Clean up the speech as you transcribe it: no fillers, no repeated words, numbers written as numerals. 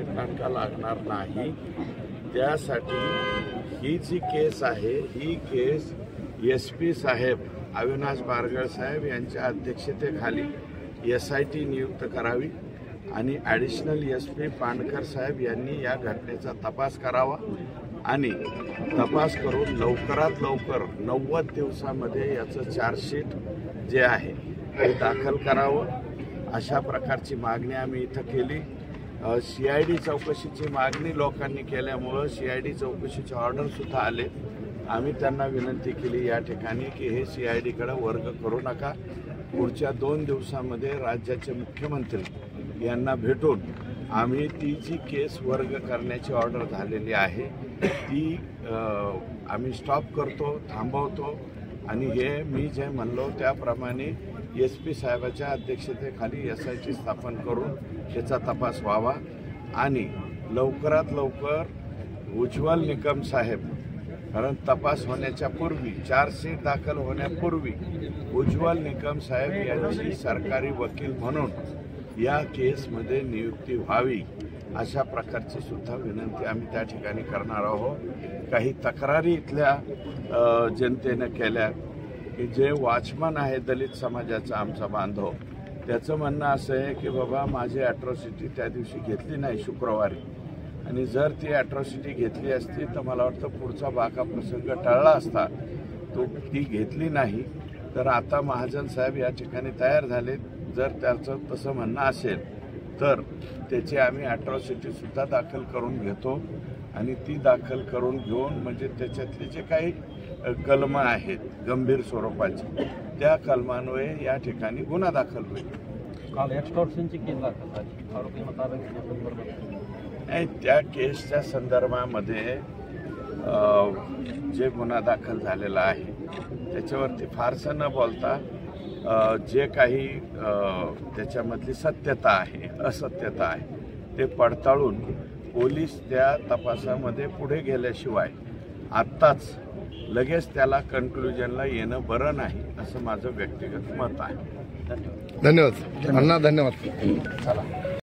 दणका लागणार नाही। त्यासाठी ही जी केस आहे ही केस SP साहेब अविनाश बारगळ साहेब यांच्या अध्यक्षतेखाली SIT नियुक्त करावी आणि ॲडिशनल SP पांडकर साहेब यांनी या घटनेचा तपास करावा आणि तपास करून लवकरात लवकर 90 दिवसामध्ये याचं चार्जशीट जे आहे ते दाखल करावं, अशा प्रकारची मागणी आम्ही इथं केली। CID चौकशीची मागणी लोकांनी केल्यामुळं CID चौकशीचे ऑर्डरसुद्धा आले। आम्ही त्यांना विनंती केली या ठिकाणी की हे CIDकडे वर्ग करू नका, पुढच्या 2 दिवसामध्ये राज्याचे मुख्यमंत्री यांना भेटून आम्ही ती जी केस वर्ग करण्याची ऑर्डर झालेली आहे ती आम्ही स्टॉप करतो, थांबवतो आणि हे मी जे म्हणलो त्याप्रमाणे SP साहेबाच्या अध्यक्षतेखाली SIT स्थापन करून त्याचा तपास व्हावा आणि लवकरात लवकर उज्ज्वल निकम साहेब, कारण तपास होण्याच्या पूर्वी चार्जशीट दाखल होण्यापूर्वी उज्ज्वल निकम साहेब यांची सरकारी वकील म्हणून या केसमध्ये नियुक्ती व्हावी, अशा प्रकारची सुद्धा विनंती आम्ही त्या ठिकाणी करणार आहोत। काही तक्रारी इथल्या जनतेने केल्या की जे वॉचमन आहे दलित समाजाचा आमचा बांधव, त्याचं म्हणणं असं आहे की बाबा माझी ॲट्रॉसिटी त्या दिवशी घेतली नाही शुक्रवारी, आणि जर ती ॲट्रॉसिटी घेतली असती तर मला वाटतं पुढचा बाका प्रसंग टळला असता, तो ती घेतली नाही। तर आता महाजन साहेब या ठिकाणी तयार झाले, जर त्याचं तसं म्हणणं असेल तर त्याची आम्ही ॲट्रॉसिटीसुद्धा दाखल करून घेतो आणि ती दाखल करून घेऊन म्हणजे त्याच्यातले जे काही कलम आहेत गंभीर स्वरूपाचे त्या कलमान्वये या ठिकाणी गुन्हा दाखल होईल। काल एक्स्टॉर्शनची केस दाखल झाली, आरोपी नाही, त्या केसच्या संदर्भामध्ये जे गुन्हा दाखल झालेला आहे त्याच्यावरती फारसं न बोलता जे काही त्याच्यामधली सत्यता आहे असत्यता आहे ते पडताळून पोलीस त्या तपासामध्ये पुढे गेल्याशिवाय आत्ताच लगेच त्याला कन्क्लुजनला येणं बरं नाही, असं माझं व्यक्तिगत मत आहे। धन्यवाद अण्णा, धन्यवाद। चला।